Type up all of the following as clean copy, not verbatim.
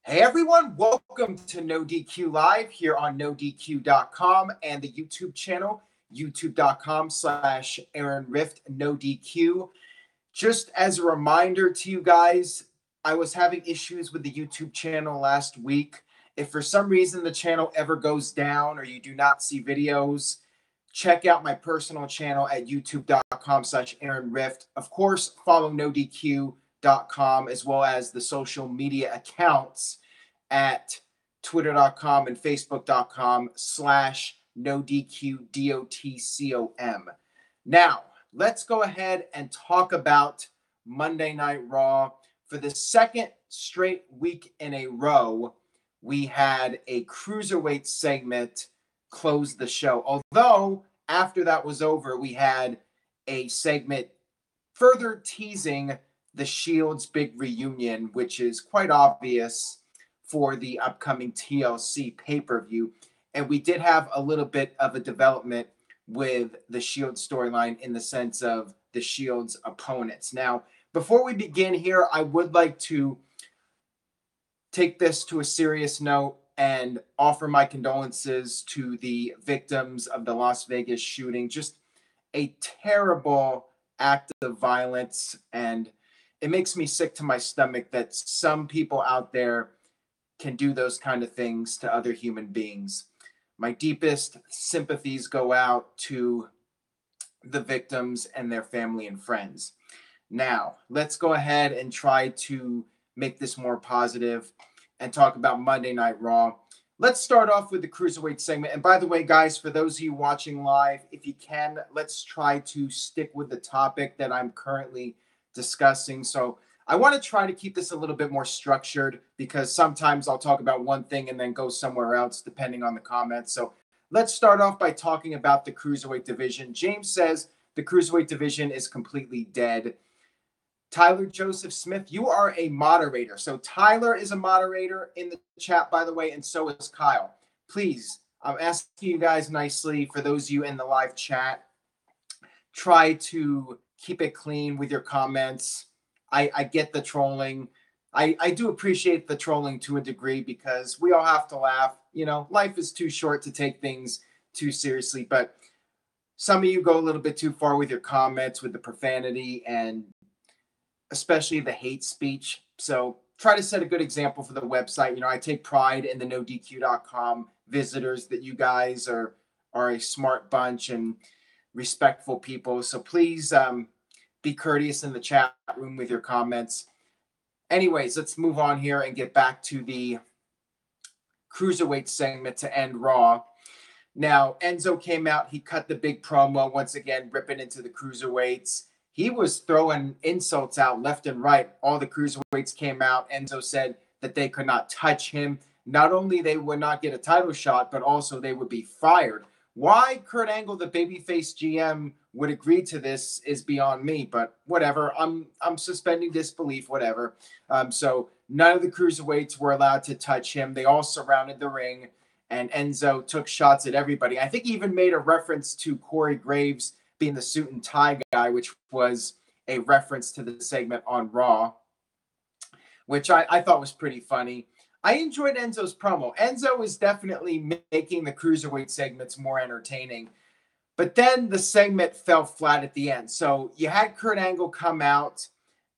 Hey everyone, welcome to NoDQ Live here on NoDQ.com and the YouTube channel, youtube.com/Aaron Rift NoDQ. Just as a reminder to you guys, I was having issues with the YouTube channel last week. If for some reason the channel ever goes down or you do not see videos, check out my personal channel at youtube.com/Aaron Rift. Of course, follow NoDQ.com as well as the social media accounts at twitter.com and facebook.com/NoDQ.com. Now, let's go ahead and talk about Monday Night Raw. For the second straight week in a row, we had a Cruiserweight segment close the show. Although, after that was over, we had a segment further teasing the Shield's big reunion, which is quite obvious for the upcoming TLC pay-per-view. And we did have a little bit of a development with the Shield storyline in the sense of the Shield's opponents. Now, before we begin here, I would like to take this to a serious note and offer my condolences to the victims of the Las Vegas shooting. Just a terrible act of violence, and it makes me sick to my stomach that some people out there can do those kind of things to other human beings. My deepest sympathies go out to the victims and their family and friends. Now, let's go ahead and try to make this more positive and talk about Monday Night Raw. Let's start off with the Cruiserweight segment. And by the way, guys, for those of you watching live, if you can, let's try to stick with the topic that I'm currently discussing. So I want to try to keep this a little bit more structured because sometimes I'll talk about one thing and then go somewhere else depending on the comments. So let's start off by talking about the Cruiserweight division. James says the Cruiserweight division is completely dead. Tyler Joseph Smith, you are a moderator. So Tyler is a moderator in the chat, by the way, and so is Kyle. Please, I'm asking you guys nicely, for those of you in the live chat, try to keep it clean with your comments. I get the trolling. I do appreciate the trolling to a degree because we all have to laugh. You know, life is too short to take things too seriously. But some of you go a little bit too far with your comments, with the profanity, and especially the hate speech. So try to set a good example for the website. You know, I take pride in the NoDQ.com visitors that you guys are a smart bunch and respectful people. So please be courteous in the chat room with your comments. Anyways, let's move on here and get back to the Cruiserweight segment to end Raw. Now, Enzo came out. He cut the big promo, once again, ripping into the Cruiserweights. He was throwing insults out left and right. All the Cruiserweights came out. Enzo said that they could not touch him. Not only they would not get a title shot, but also they would be fired. Why Kurt Angle, the babyface GM, would agree to this is beyond me, but whatever. I'm suspending disbelief, whatever. So none of the Cruiserweights were allowed to touch him. They all surrounded the ring, and Enzo took shots at everybody. I think he even made a reference to Corey Graves being the suit and tie guy, which was a reference to the segment on Raw, which I thought was pretty funny. I enjoyed Enzo's promo. Enzo is definitely making the Cruiserweight segments more entertaining. But then the segment fell flat at the end. So you had Kurt Angle come out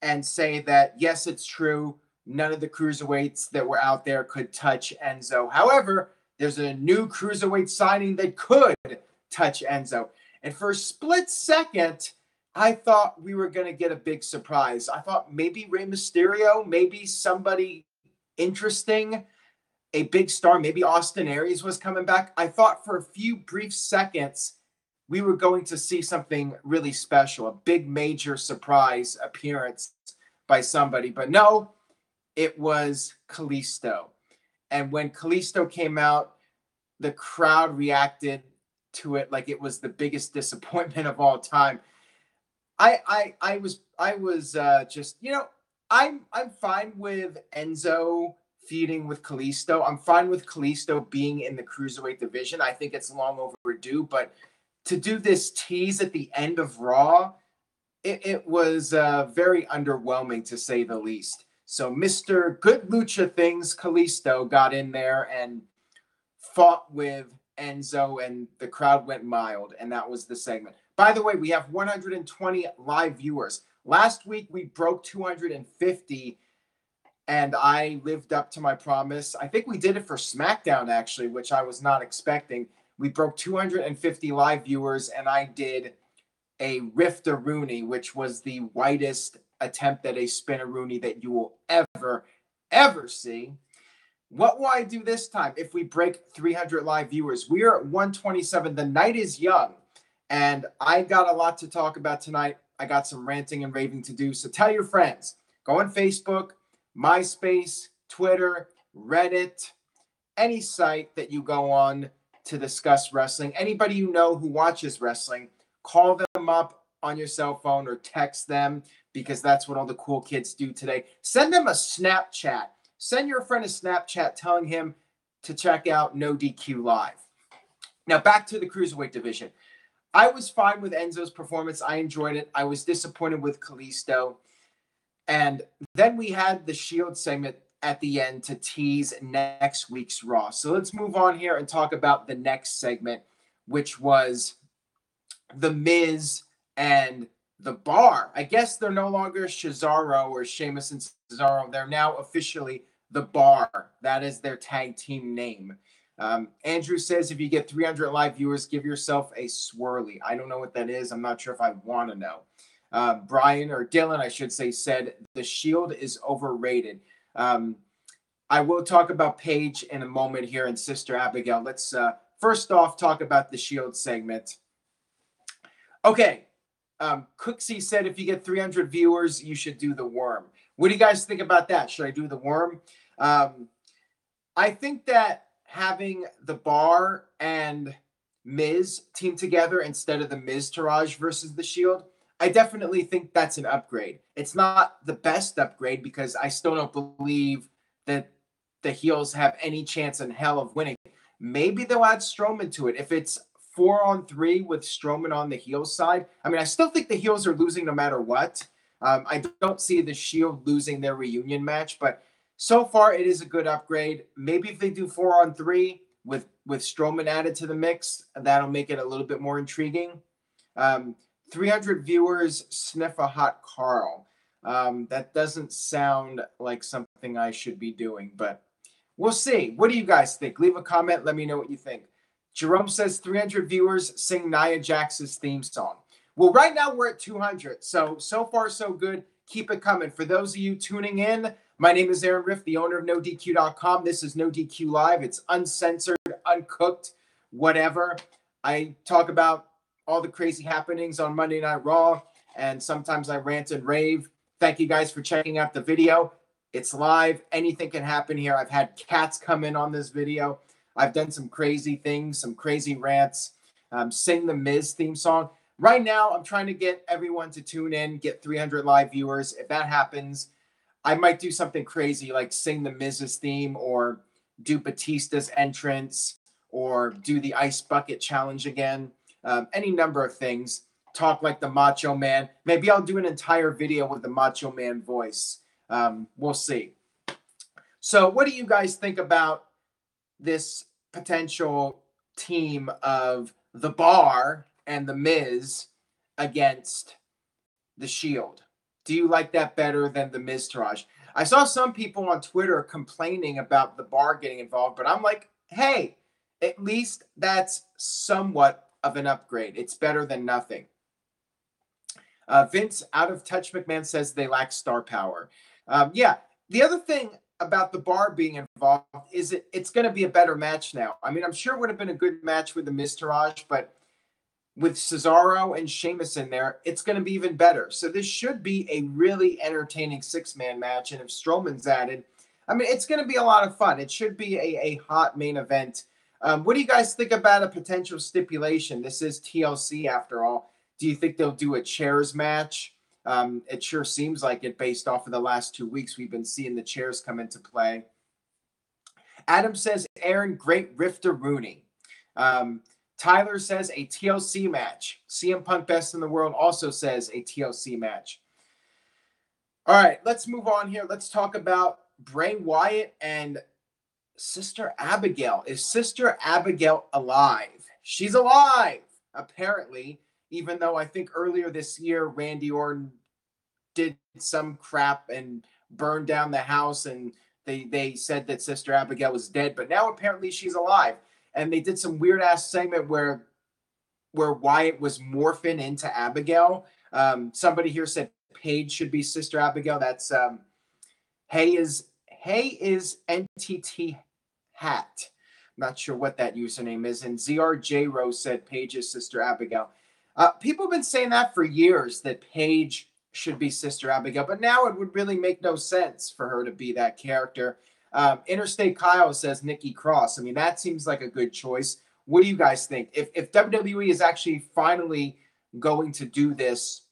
and say that, yes, it's true. None of the Cruiserweights that were out there could touch Enzo. However, there's a new Cruiserweight signing that could touch Enzo. And for a split second, I thought we were going to get a big surprise. I thought maybe Rey Mysterio, maybe somebody interesting, a big star, maybe Austin Aries was coming back. I thought for a few brief seconds we were going to see something really special, a big major surprise appearance by somebody. But no, it was Kalisto. And when Kalisto came out, the crowd reacted to it like it was the biggest disappointment of all time. I was just, you know, I'm fine with Enzo feuding with Kalisto. I'm fine with Kalisto being in the Cruiserweight division. I think it's long overdue, but to do this tease at the end of Raw, it was very underwhelming to say the least. So Mr. Good Lucha Things, Kalisto, got in there and fought with Enzo, and the crowd went mild, and that was the segment. By the way, we have 120 live viewers. Last week, we broke 250, and I lived up to my promise. I think we did it for SmackDown, actually, which I was not expecting. We broke 250 live viewers, and I did a Rift-a-Rooney, which was the whitest attempt at a spin-a-Rooney that you will ever see. What will I do this time if we break 300 live viewers? We are at 127. The night is young, and I got a lot to talk about tonight. I got some ranting and raving to do, so tell your friends. Go on Facebook, MySpace, Twitter, Reddit, any site that you go on to discuss wrestling. Anybody you know who watches wrestling, call them up on your cell phone or text them, because that's what all the cool kids do today. Send them a Snapchat. Send your friend a Snapchat telling him to check out NoDQ Live. Now, back to the Cruiserweight division. I was fine with Enzo's performance. I enjoyed it. I was disappointed with Kalisto. And then we had the Shield segment at the end to tease next week's Raw. So let's move on here and talk about the next segment, which was The Miz and The Bar. I guess they're no longer Cesaro or Sheamus and Cesaro. They're now officially The Bar. That is their tag team name. Andrew says, if you get 300 live viewers, give yourself a swirly. I don't know what that is. I'm not sure if I want to know. Brian, or Dylan, I should say, said the Shield is overrated. I will talk about Paige in a moment here and Sister Abigail. Let's first off talk about the Shield segment. Okay. Cooksey said if you get 300 viewers, you should do the worm. What do you guys think about that? Should I do the worm? I think that having the Bar and Miz team together instead of the Miz Taraj versus the Shield, I definitely think that's an upgrade. It's not the best upgrade because I still don't believe that the heels have any chance in hell of winning. Maybe they'll add Strowman to it. If it's 4-on-3 with Strowman on the heel side, I mean, I still think the heels are losing no matter what. I don't see the Shield losing their reunion match, but so far it is a good upgrade. Maybe if they do 4-on-3 with Strowman added to the mix, that'll make it a little bit more intriguing. 300 viewers sniff a hot Carl. That doesn't sound like something I should be doing, but we'll see. What do you guys think? Leave a comment. Let me know what you think. Jerome says 300 viewers sing Nia Jax's theme song. Well, right now we're at 200. So far, so good. Keep it coming. For those of you tuning in, my name is Aaron Riff, the owner of NoDQ.com. This is NoDQ Live. It's uncensored, uncooked, whatever. I talk about all the crazy happenings on Monday Night Raw, and sometimes I rant and rave. Thank you guys for checking out the video. It's live. Anything can happen here. I've had cats come in on this video. I've done some crazy things, some crazy rants. Sing the Miz theme song. Right now, I'm trying to get everyone to tune in, get 300 live viewers. If that happens, I might do something crazy like sing the Miz's theme or do Batista's entrance or do the Ice Bucket Challenge again. Any number of things. Talk like the Macho Man. Maybe I'll do an entire video with the Macho Man voice. We'll see. So what do you guys think about this potential team of the Bar and the Miz against the Shield? Do you like that better than the Miz Taraj? I saw some people on Twitter complaining about the Bar getting involved, but I'm like, hey, at least that's somewhat of an upgrade. It's better than nothing. Vince Out of Touch McMahon says they lack star power. Yeah, the other thing about the Bar being involved is it's going to be a better match now. I mean, I'm sure it would have been a good match with the Miz Taraj, but with Cesaro and Sheamus in there, it's going to be even better. So this should be a really entertaining six-man match. And if Strowman's added, I mean, it's going to be a lot of fun. It should be a hot main event. What do you guys think about a potential stipulation? This is TLC after all. Do you think they'll do a chairs match? It sure seems like it based off of the last 2 weeks. We've been seeing the chairs come into play. Adam says, Aaron, great Rift-a-Rooney. Tyler says a TLC match. CM Punk Best in the World also says a TLC match. All right, let's move on here. Let's talk about Bray Wyatt and Sister Abigail. Is Sister Abigail alive? She's alive, apparently, even though I think earlier this year, Randy Orton did some crap and burned down the house, and they said that Sister Abigail was dead, but now apparently she's alive. And they did some weird ass segment where Wyatt was morphing into Abigail. Somebody here said Paige should be Sister Abigail. That's Hey is NTT Hat. I'm not sure what that username is. And ZRJ Rose said Paige is Sister Abigail. People have been saying that for years, that Paige should be Sister Abigail, but now it would really make no sense for her to be that character. Interstate Kyle says Nikki Cross. I mean, that seems like a good choice. What do you guys think? If WWE is actually finally going to do this,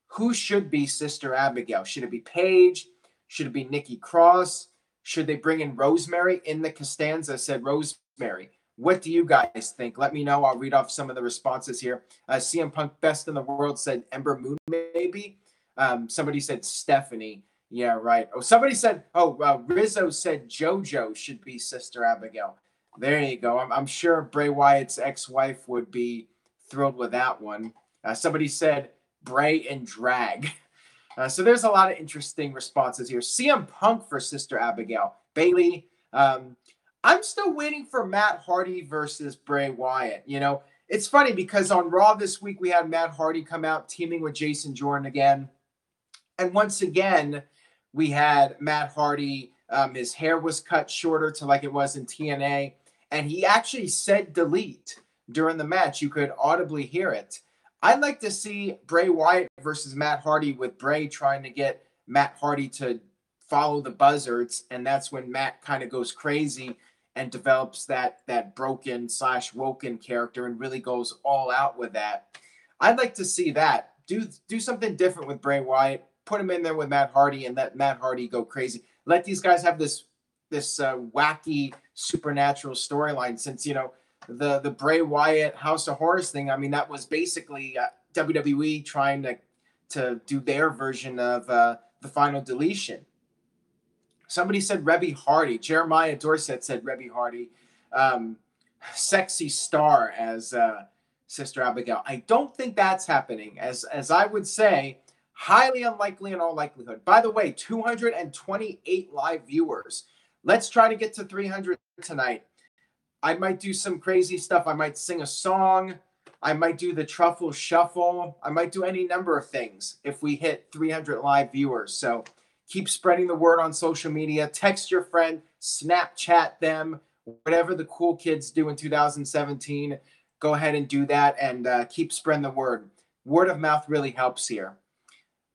who should be Sister Abigail? Should it be Paige? Should it be Nikki Cross? Should they bring in Rosemary? In the Costanza said Rosemary. What do you guys think? Let me know. I'll read off some of the responses here. CM Punk Best in the World said Ember Moon, maybe. Somebody said Stephanie. Yeah, right. Oh, somebody said, Rizzo said JoJo should be Sister Abigail. There you go. I'm sure Bray Wyatt's ex-wife would be thrilled with that one. Somebody said Bray and Drag. So there's a lot of interesting responses here. CM Punk for Sister Abigail. Bailey. I'm still waiting for Matt Hardy versus Bray Wyatt. You know, it's funny because on Raw this week, we had Matt Hardy come out teaming with Jason Jordan again. And once again, we had Matt Hardy. His hair was cut shorter to like it was in TNA. And he actually said delete during the match. You could audibly hear it. I'd like to see Bray Wyatt versus Matt Hardy, with Bray trying to get Matt Hardy to follow the buzzards. And that's when Matt kind of goes crazy and develops that broken / woken character and really goes all out with that. I'd like to see that. Do something different with Bray Wyatt. Put him in there with Matt Hardy and let Matt Hardy go crazy. Let these guys have this wacky supernatural storyline, since, you know, the Bray Wyatt House of Horrors thing. I mean, that was basically WWE trying to do their version of the Final Deletion. Somebody said Rebby Hardy. Jeremiah Dorset said Rebby Hardy. Sexy Star as Sister Abigail. I don't think that's happening. As I would say, highly unlikely in all likelihood. By the way, 228 live viewers. Let's try to get to 300 tonight. I might do some crazy stuff. I might sing a song. I might do the truffle shuffle. I might do any number of things if we hit 300 live viewers. So keep spreading the word on social media. Text your friend, Snapchat them, whatever the cool kids do in 2017. Go ahead and do that, and keep spreading the word. Word of mouth really helps here.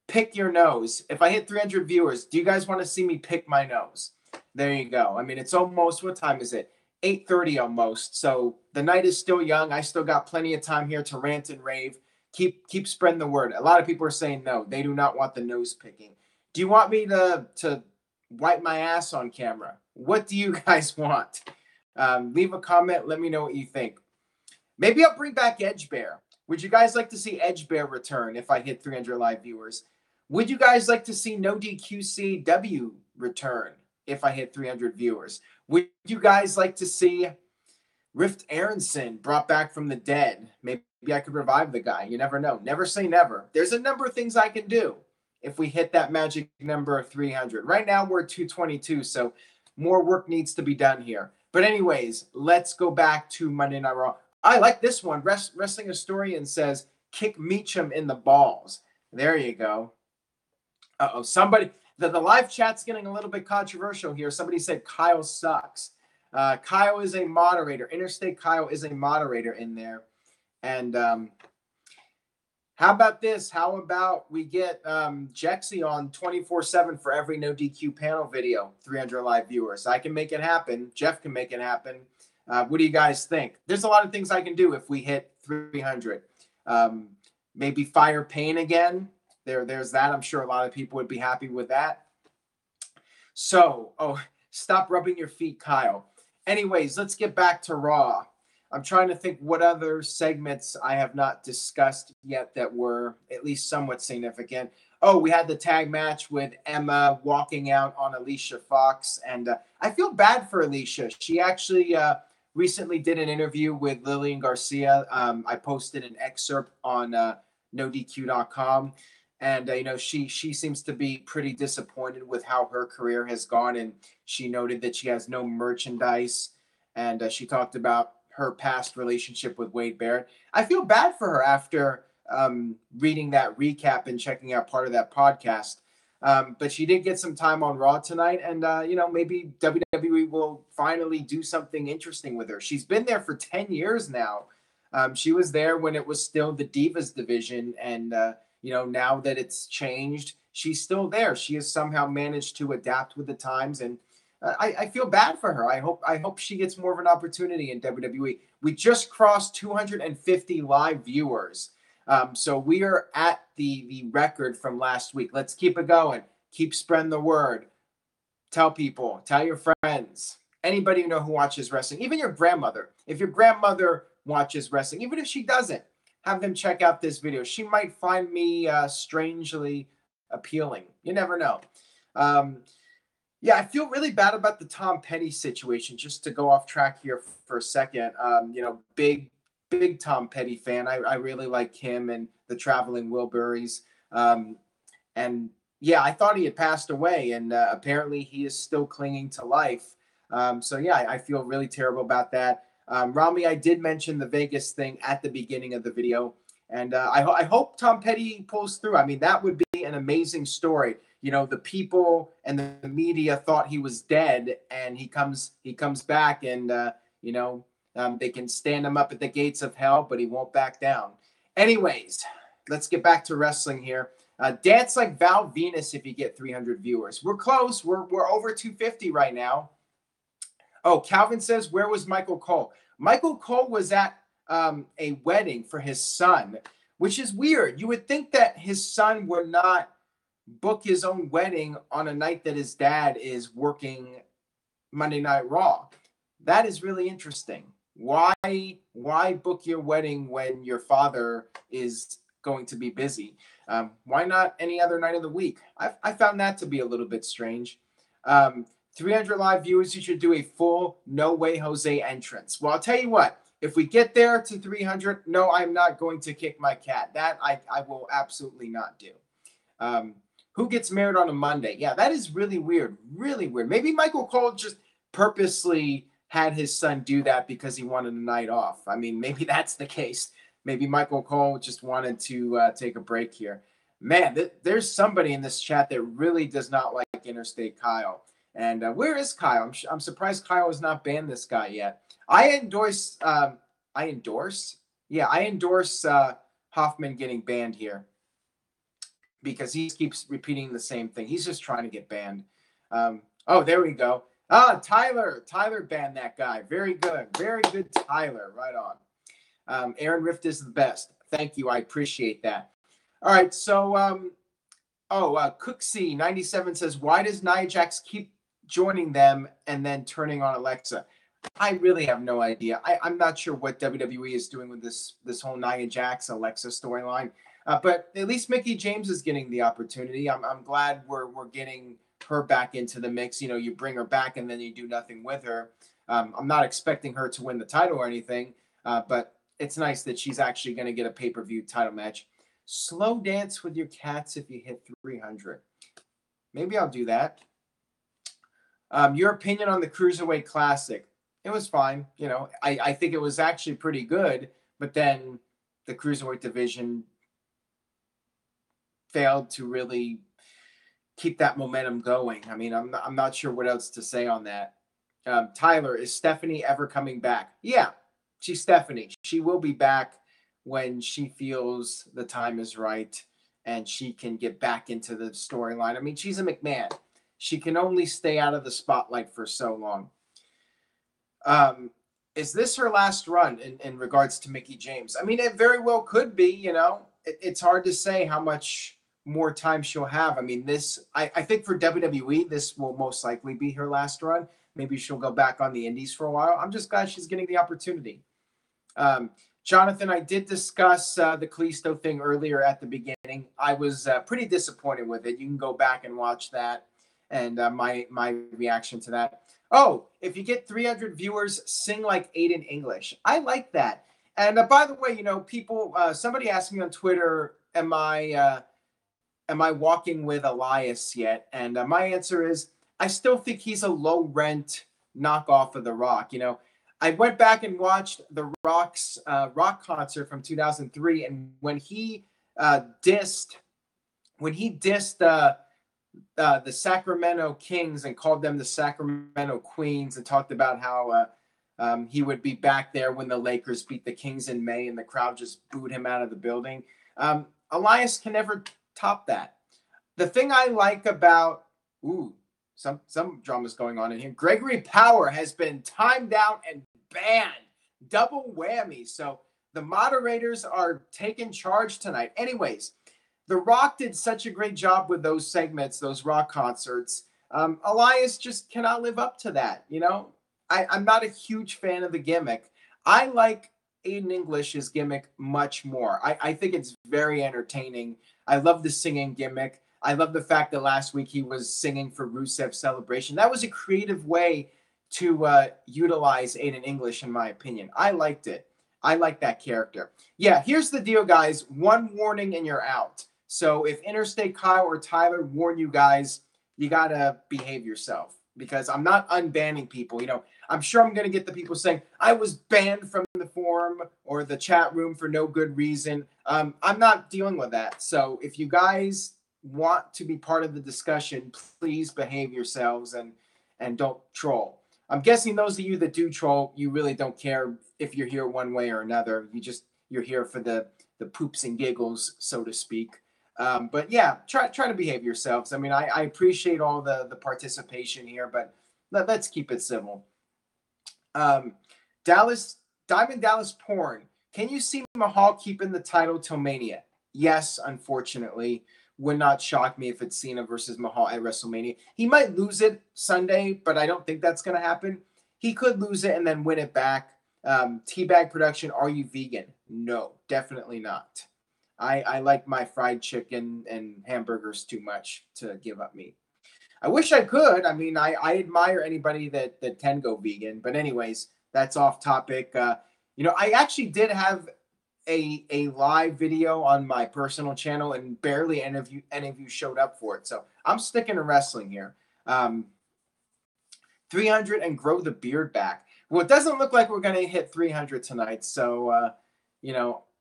Pick your nose. If I hit 300 viewers, do you guys want to see me pick my nose? There you go. I mean, it's almost, what time is it? 8:30 almost. So the night is still young. I still got plenty of time here to rant and rave. Keep spreading the word. A lot of people are saying no. They do not want the nose picking. Do you want me to wipe my ass on camera? What do you guys want? Leave a comment. Let me know what you think. Maybe I'll bring back Edge Bear. Would you guys like to see Edge Bear return if I hit 300 live viewers? Would you guys like to see NoDQ CW return if I hit 300 viewers? Would you guys like to see Rift Aronson brought back from the dead? Maybe I could revive the guy. You never know. Never say never. There's a number of things I can do if we hit that magic number of 300. Right now we're at 222, so more work needs to be done here. But anyways, let's go back to Monday Night Raw. I like this one. Wrestling Historian says, kick Meacham in the balls. There you go. Uh-oh, somebody, the live chat's getting a little bit controversial here. Somebody said Kyle sucks. Kyle is a moderator. Interstate Kyle is a moderator in there. And how about this? How about we get Jexy on 24/7 for every NoDQ panel video, 300 live viewers. I can make it happen. Jeff can make it happen. What do you guys think? There's a lot of things I can do if we hit 300. Maybe Fire Pain again. There's that. I'm sure a lot of people would be happy with that. So, stop rubbing your feet, Kyle. Anyways, let's get back to Raw. I'm trying to think what other segments I have not discussed yet that were at least somewhat significant. Oh, we had the tag match with Emma walking out on Alicia Fox. And I feel bad for Alicia. She actually recently did an interview with Lillian Garcia. I posted an excerpt on NoDQ.com. And, she seems to be pretty disappointed with how her career has gone. And she noted that she has no merchandise. And she talked about her past relationship with Wade Barrett. I feel bad for her after reading that recap and checking out part of that podcast. But she did get some time on Raw tonight, and maybe WWE will finally do something interesting with her. She's been there for 10 years now. She was there when it was still the Divas division, and now that it's changed, she's still there. She has somehow managed to adapt with the times, and I feel bad for her. I hope she gets more of an opportunity in WWE. We just crossed 250 live viewers. So we are at the record from last week. Let's keep it going. Keep spreading the word. Tell people. Tell your friends. Anybody you know who watches wrestling. Even your grandmother. If your grandmother watches wrestling, even if she doesn't, have them check out this video. She might find me strangely appealing. You never know. Yeah, I feel really bad about the Tom Petty situation. Just to go off track here for a second. Big Tom Petty fan. I really like him and the Traveling Wilburys. And yeah, I thought he had passed away, and apparently he is still clinging to life. So yeah, I feel really terrible about that. Rami, I did mention the Vegas thing at the beginning of the video, and I hope Tom Petty pulls through. I mean, that would be an amazing story. The people and the media thought he was dead, and he comes back, and they can stand him up at the gates of hell, but he won't back down. Anyways, let's get back to wrestling here. Dance like Val Venus if you get 300 viewers. We're close. We're over 250 right now. Oh, Calvin says, where was Michael Cole? Michael Cole was at a wedding for his son, which is weird. You would think that his son would not book his own wedding on a night that his dad is working Monday Night Raw. That is really interesting. Why book your wedding when your father is going to be busy? Why not any other night of the week? I found that to be a little bit strange. 300 live viewers, you should do a full No Way Jose entrance. Well, I'll tell you what. If we get there to 300, no, I'm not going to kick my cat. That I will absolutely not do. Who gets married on a Monday? Yeah, that is really weird. Really weird. Maybe Michael Cole just purposely had his son do that because he wanted a night off. I mean, maybe that's the case. Maybe Michael Cole just wanted to take a break here. Man, there's somebody in this chat that really does not like Interstate Kyle. And where is Kyle? I'm surprised Kyle has not banned this guy yet. I endorse Hoffman getting banned here because he keeps repeating the same thing. He's just trying to get banned. Oh, there we go. Tyler banned that guy. Very good, Tyler. Right on. Aaron Rift is the best. Thank you. I appreciate that. All right. So, Cooksy 97 says, why does Nia Jax keep joining them and then turning on Alexa? I really have no idea. I'm not sure what WWE is doing with this whole Nia Jax Alexa storyline. But at least Mickie James is getting the opportunity. I'm glad we're getting her back into the mix. You bring her back and then you do nothing with her. I'm not expecting her to win the title or anything, but it's nice that she's actually going to get a pay-per-view title match. Slow dance with your cats if you hit 300. Maybe I'll do that. Your opinion on the Cruiserweight Classic? It was fine. I think it was actually pretty good, but then the Cruiserweight division failed to really keep that momentum going. I mean, I'm not sure what else to say on that. Tyler, is Stephanie ever coming back? Yeah, she's Stephanie. She will be back when she feels the time is right and she can get back into the storyline. I mean, she's a McMahon. She can only stay out of the spotlight for so long. Is this her last run in regards to Mickie James? I mean, it very well could be, It's hard to say how much more time she'll have. I mean, I think for WWE, this will most likely be her last run. Maybe she'll go back on the indies for a while. I'm just glad she's getting the opportunity. Jonathan, I did discuss the Kalisto thing earlier at the beginning. I was pretty disappointed with it. You can go back and watch that and my reaction to that. Oh, if you get 300 viewers, sing like Aiden English. I like that. And by the way, people. Somebody asked me on Twitter, am I walking with Elias yet? And my answer is, I still think he's a low rent knockoff of The Rock. I went back and watched The Rock's rock concert from 2003, and when he dissed the Sacramento Kings and called them the Sacramento Queens, and talked about how he would be back there when the Lakers beat the Kings in May, and the crowd just booed him out of the building. Elias can never top that. The thing I like about some drama's going on in here. Gregory Power has been timed out and banned. Double whammy. So the moderators are taking charge tonight. Anyways, The Rock did such a great job with those segments, those rock concerts. Elias just cannot live up to that. I'm not a huge fan of the gimmick. I like Aiden English's gimmick much more. I think it's very entertaining. I love the singing gimmick. I love the fact that last week he was singing for Rusev's celebration. That was a creative way to utilize Aiden English, in my opinion. I liked it. I like that character. Yeah, here's the deal, guys. One warning and you're out. So if Interstate Kyle or Tyler warn you guys, you got to behave yourself, because I'm not unbanning people. I'm sure I'm going to get the people saying, I was banned from the forum or the chat room for no good reason. I'm not dealing with that. So if you guys want to be part of the discussion, please behave yourselves and don't troll. I'm guessing those of you that do troll, you really don't care if you're here one way or another. You're here for the poops and giggles, so to speak. But yeah, try to behave yourselves. I mean, I appreciate all the participation here, but let's keep it civil. Diamond Dallas Porn. Can you see Mahal keeping the title till Mania? Yes, unfortunately. Would not shock me if it's Cena versus Mahal at WrestleMania. He might lose it Sunday, but I don't think that's going to happen. He could lose it and then win it back. Teabag Production, are you vegan? No, definitely not. I like my fried chicken and hamburgers too much to give up meat. I wish I could. I mean, I admire anybody that can go vegan. But anyways, that's off topic. I actually did have a live video on my personal channel, and barely any of you showed up for it. So I'm sticking to wrestling here. 300 and grow the beard back. Well, it doesn't look like we're going to hit 300 tonight. So,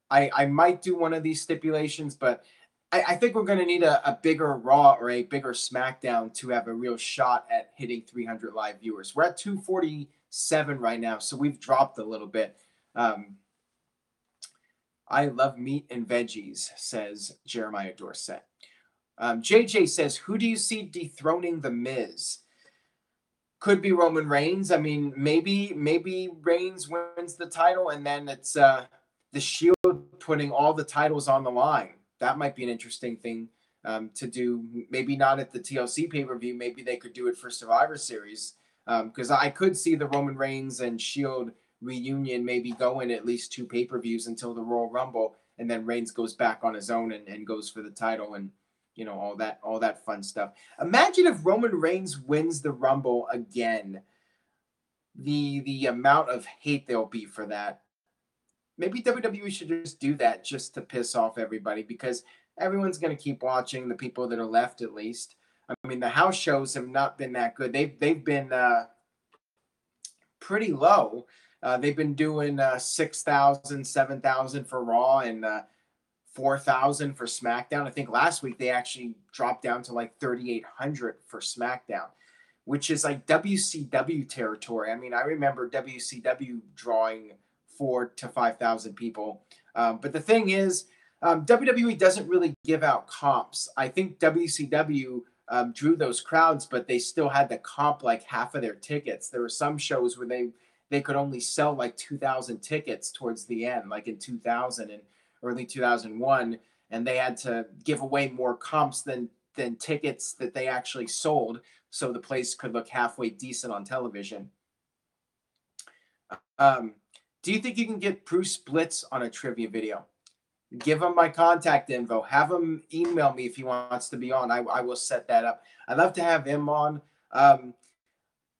I might do one of these stipulations, but I think we're going to need a bigger Raw or a bigger SmackDown to have a real shot at hitting 300 live viewers. We're at 247 right now, so we've dropped a little bit. I love meat and veggies, says Jeremiah Dorset. JJ says, who do you see dethroning The Miz? Could be Roman Reigns. I mean, maybe Reigns wins the title, and then it's the Shield putting all the titles on the line. That might be an interesting thing to do. Maybe not at the TLC pay-per-view. Maybe they could do it for Survivor Series, because I could see the Roman Reigns and Shield reunion maybe going at least 2 pay-per-views until the Royal Rumble, and then Reigns goes back on his own and goes for the title, and all that fun stuff. Imagine if Roman Reigns wins the Rumble again. The amount of hate there'll be for that. Maybe WWE should just do that just to piss off everybody, because everyone's going to keep watching, the people that are left at least. I mean, the house shows have not been that good. They've been pretty low. They've been doing 6,000, 7,000 for Raw and 4,000 for SmackDown. I think last week they actually dropped down to like 3,800 for SmackDown, which is like WCW territory. I mean, I remember WCW drawing 4,000 to 5,000 people. But the thing is, WWE doesn't really give out comps. I think WCW drew those crowds, but they still had to comp like half of their tickets. There were some shows where they could only sell like 2,000 tickets towards the end, like in 2000 and early 2001, and they had to give away more comps than tickets that they actually sold, so the place could look halfway decent on television. Do you think you can get Bruce Blitz on a trivia video? Give him my contact info. Have him email me if he wants to be on. I will set that up. I'd love to have him on. I'm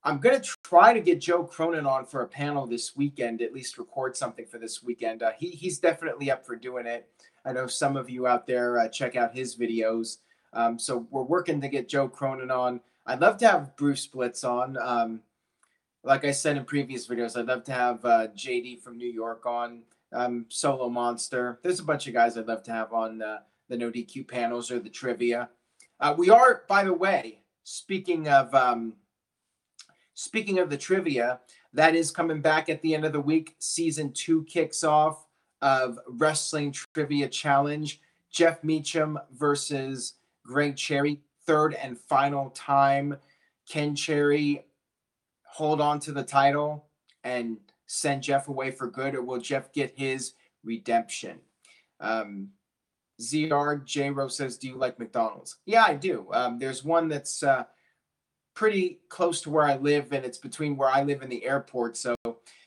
going to try to get Joe Cronin on for a panel this weekend, at least record something for this weekend. He's definitely up for doing it. I know some of you out there check out his videos. So we're working to get Joe Cronin on. I'd love to have Bruce Blitz on. Like I said in previous videos, I'd love to have JD from New York on, Solo Monster. There's a bunch of guys I'd love to have on the NoDQ panels or the trivia. We are, by the way, speaking of the trivia, that is coming back at the end of the week. Season 2 kicks off of Wrestling Trivia Challenge. Jeff Meacham versus Greg Cherry. Third and final time. Can Cherry hold on to the title and send Jeff away for good, or will Jeff get his redemption? ZR J-Ro says, do you like McDonald's? Yeah, I do. There's one that's pretty close to where I live, and it's between where I live and the airport. So,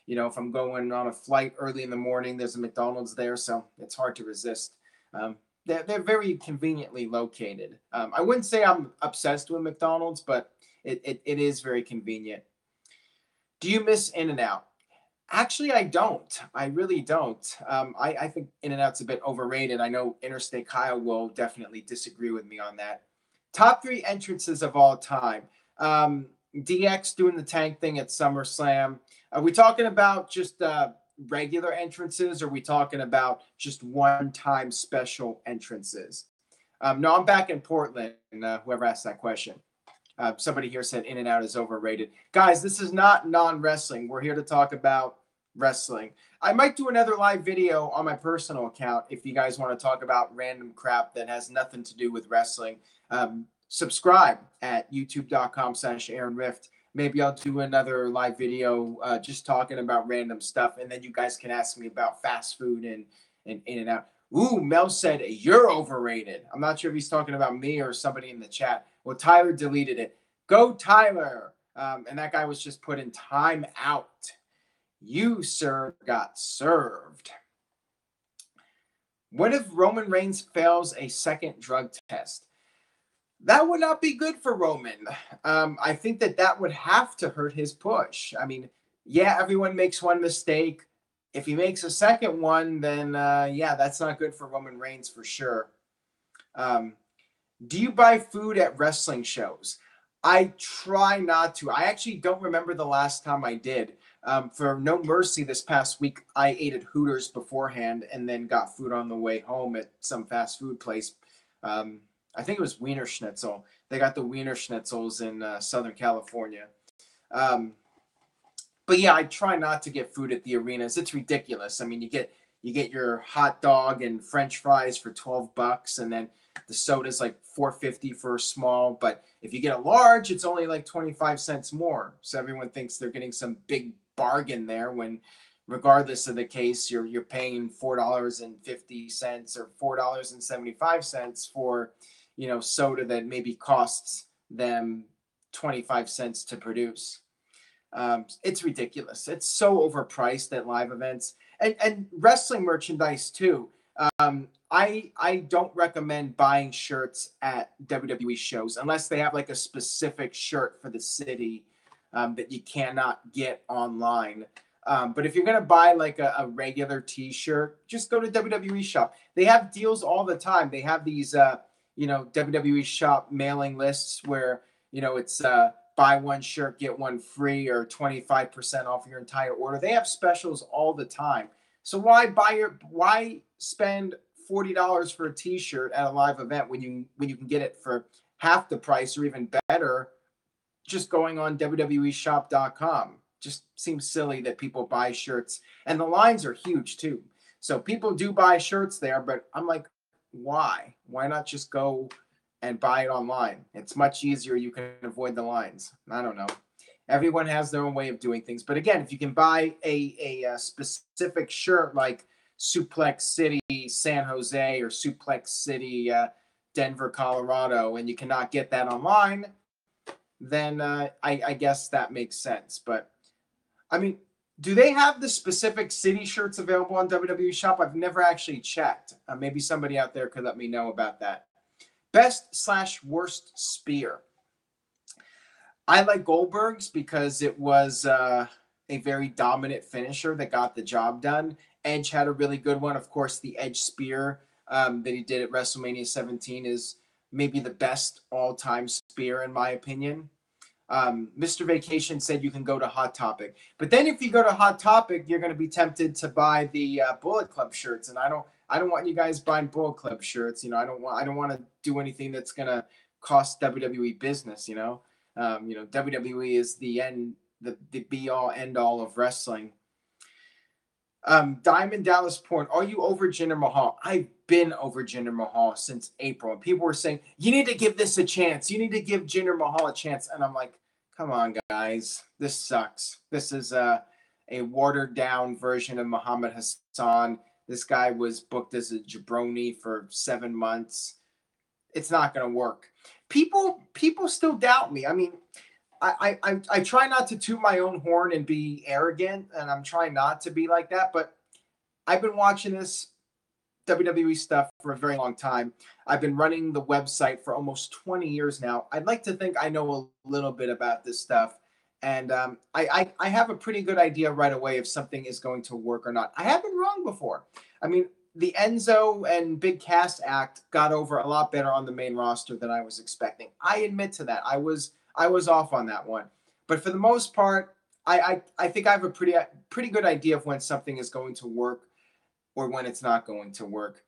if I'm going on a flight early in the morning, there's a McDonald's there, so it's hard to resist. They're very conveniently located. I wouldn't say I'm obsessed with McDonald's, but it is very convenient. Do you miss In-N-Out? Actually, I don't. I really don't. I think In-N-Out's a bit overrated. I know Interstate Kyle will definitely disagree with me on that. Top 3 entrances of all time. DX doing the tank thing at SummerSlam. Are we talking about just regular entrances, or are we talking about just one-time special entrances? No, I'm back in Portland, whoever asked that question. Somebody here said In-N-Out is overrated. Guys, this is not non-wrestling. We're here to talk about wrestling. I might do another live video on my personal account if you guys want to talk about random crap that has nothing to do with wrestling. Subscribe at youtube.com/Aaron Rift. Maybe I'll do another live video just talking about random stuff, and then you guys can ask me about fast food and In-N-Out. Ooh, Mel said you're overrated. I'm not sure if he's talking about me or somebody in the chat. Well, Tyler deleted it. Go, Tyler. And that guy was just put in time out. You, sir, got served. What if Roman Reigns fails a second drug test? That would not be good for Roman. I think that would have to hurt his push. I mean, yeah, everyone makes one mistake. If he makes a second one, then yeah, that's not good for Roman Reigns for sure. Do you buy food at wrestling shows? I try not to. I actually don't remember the last time I did. For No Mercy this past week, I ate at Hooters beforehand and then got food on the way home at some fast food place. I think it was Wiener Schnitzel. They got the Wiener Schnitzels in Southern California. But yeah, I try not to get food at the arenas. It's ridiculous. I mean, you get your hot dog and French fries for $12, and then the soda's like $4.50 for a small. But if you get a large, it's only like 25 cents more. So everyone thinks they're getting some big bargain there, when regardless of the case, you're paying $4.50 or $4.75 for, soda that maybe costs them 25 cents to produce. It's ridiculous. It's so overpriced at live events and wrestling merchandise too. I don't recommend buying shirts at WWE shows unless they have like a specific shirt for the city that you cannot get online. But if you're going to buy like a regular t-shirt, just go to WWE shop. They have deals all the time. They have these, WWE shop mailing lists where, it's buy one shirt, get one free, or 25% off your entire order. They have specials all the time. So why spend $40 for a t-shirt at a live event when you can get it for half the price or even better just going on WWEshop.com? Just seems silly that people buy shirts, and the lines are huge too. So people do buy shirts there, but I'm like, why? Why not just go and buy it online? It's much easier. You can avoid the lines. I don't know. Everyone has their own way of doing things. But again, if you can buy a specific shirt like Suplex City, San Jose, or Suplex City, Denver, Colorado, and you cannot get that online, then I guess that makes sense. But I mean, Do they have the specific city shirts available on WWE Shop? I've never actually checked. Maybe somebody out there could let me know about that. Best/worst spear. I like Goldberg's because it was a very dominant finisher that got the job done. Edge had a really good one. Of course, the Edge spear that he did at WrestleMania 17 is maybe the best all-time spear in my opinion. Mr. Vacation said you can go to Hot Topic, but then if you go to Hot Topic, you're going to be tempted to buy the Bullet Club shirts, and I don't want you guys buying Bullet Club shirts. You know, I don't want to do anything that's going to cost WWE business. WWE is the be all end all of wrestling. Diamond Dallas Porn, are you over Jinder Mahal? I've been over Jinder Mahal since April. And people were saying, you need to give this a chance. You need to give Jinder Mahal a chance. And I'm like, come on, guys. This sucks. This is a watered down version of Muhammad Hassan. This guy was booked as a jabroni for 7 months. It's not going to work. People still doubt me. I mean, I try not to toot my own horn and be arrogant, and I'm trying not to be like that, but I've been watching this WWE stuff for a very long time. I've been running the website for almost 20 years now. I'd like to think I know a little bit about this stuff, and I have a pretty good idea right away if something is going to work or not. I have been wrong before. I mean, the Enzo and Big Cass act got over a lot better on the main roster than I was expecting. I admit to that. I was off on that one. But for the most part, I think I have a pretty good idea of when something is going to work or when it's not going to work.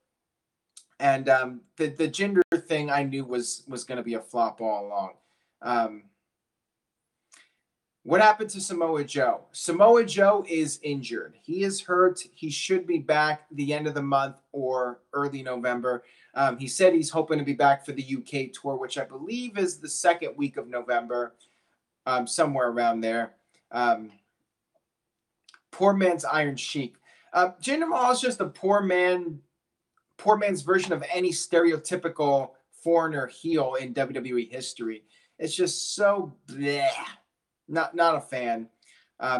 And the Jinder thing I knew was going to be a flop all along. What happened to Samoa Joe? Samoa Joe is injured. He is hurt. He should be back the end of the month or early November. He said he's hoping to be back for the UK tour, which I believe is the second week of November, somewhere around there. Poor man's Iron Sheik. Jinder Mahal is just a poor man's version of any stereotypical foreigner heel in WWE history. It's just so bleh. Not a fan.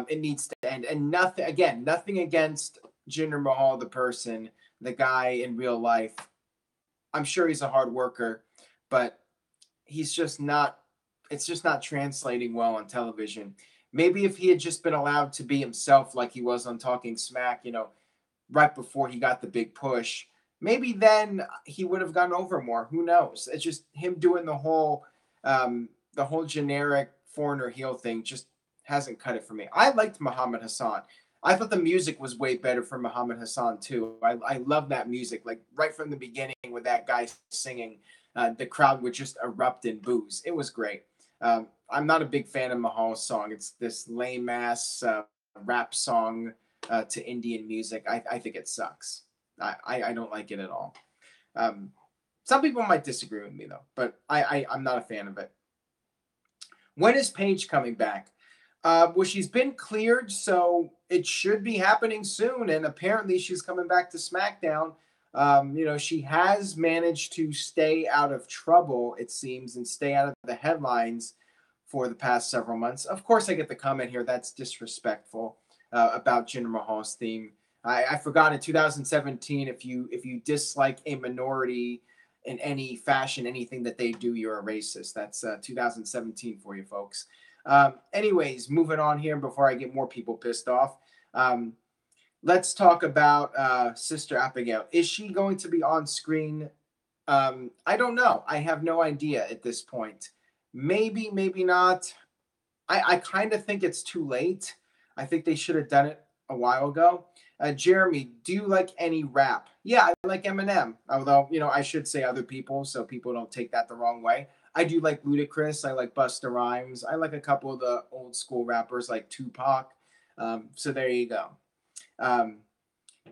It needs to end. And nothing against Jinder Mahal, the person, the guy in real life. I'm sure he's a hard worker, but it's just not translating well on television. Maybe if he had just been allowed to be himself like he was on Talking Smack, right before he got the big push, maybe then he would have gotten over more. Who knows? It's just him doing the whole generic foreigner heel thing just hasn't cut it for me. I liked Muhammad Hassan. I thought the music was way better for Muhammad Hassan too. I love that music. Like right from the beginning with that guy singing, the crowd would just erupt in boos. It was great. I'm not a big fan of Mahal's song. It's this lame ass rap song to Indian music. I think it sucks. I don't like it at all. Some people might disagree with me though, but I'm not a fan of it. When is Paige coming back? Well, she's been cleared, so it should be happening soon. And apparently she's coming back to SmackDown. She has managed to stay out of trouble, it seems, and stay out of the headlines for the past several months. Of course, I get the comment here that's disrespectful about Jinder Mahal's theme. I forgot in 2017, if you dislike a minority in any fashion, anything that they do, you're a racist. That's 2017 for you folks. Anyways, moving on here before I get more people pissed off. Let's talk about Sister Abigail. Is she going to be on screen? I don't know. I have no idea at this point. Maybe, maybe not. I kind of think it's too late. I think they should have done it a while ago. Jeremy, do you like any rap? Yeah, I like Eminem. Although, I should say other people so people don't take that the wrong way. I do like Ludacris. I like Busta Rhymes. I like a couple of the old school rappers like Tupac. So there you go.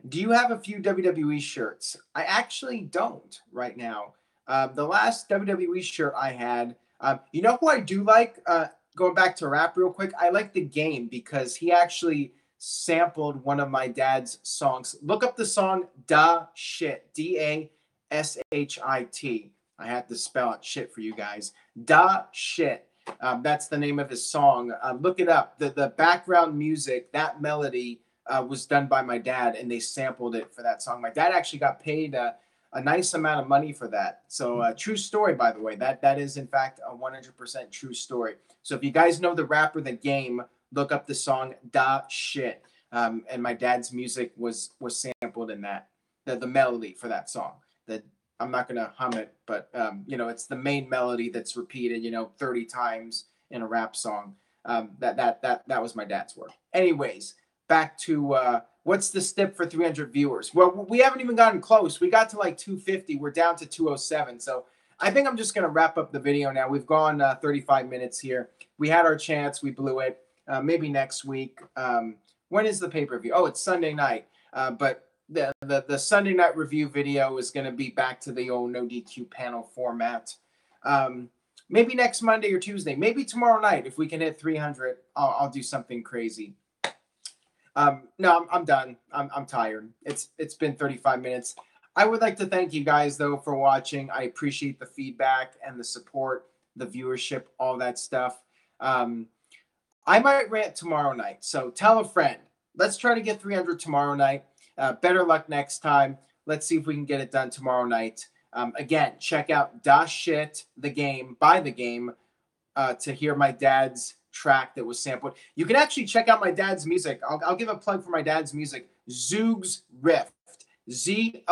Do you have a few WWE shirts? I actually don't right now. The last WWE shirt I had, you know who I do like? Going back to rap real quick, I like The Game because he actually sampled one of my dad's songs. Look up the song Da Shit, DASHIT. I had to spell out shit for you guys. Da Shit. That's the name of his song. Look it up. The background music, that melody was done by my dad, and they sampled it for that song. My dad actually got paid a nice amount of money for that. So true story, by the way. That is in fact a 100% true story. So if you guys know the rapper The Game, look up the song "Da Shit." And my dad's music was sampled in that. The melody for that song. That I'm not gonna hum it, but it's the main melody that's repeated 30 times in a rap song. That was my dad's work. Anyways, back to what's the stip for 300 viewers? Well, we haven't even gotten close. We got to like 250. We're down to 207. So I think I'm just going to wrap up the video now. We've gone 35 minutes here. We had our chance. We blew it. Maybe next week. When is the pay-per-view? Oh, it's Sunday night. But the Sunday night review video is going to be back to the old NoDQ panel format. Maybe next Monday or Tuesday. Maybe tomorrow night. If we can hit 300, I'll do something crazy. No, I'm done. I'm tired. It's been 35 minutes. I would like to thank you guys though for watching. I appreciate the feedback and the support, the viewership, all that stuff. I might rant tomorrow night. So tell a friend. Let's try to get 300 tomorrow night. Better luck next time. Let's see if we can get it done tomorrow night. Again, check out Da Shit, The Game, by The Game, to hear my dad's track that was sampled. You can actually check out my dad's music. I'll give a plug for my dad's music. Zoog's Rift. ZOOGZ.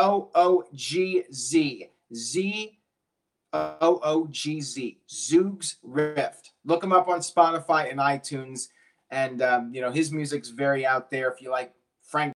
ZOOGZ. Zoog's Rift. Look him up on Spotify and iTunes. And, his music's very out there. If you like Frank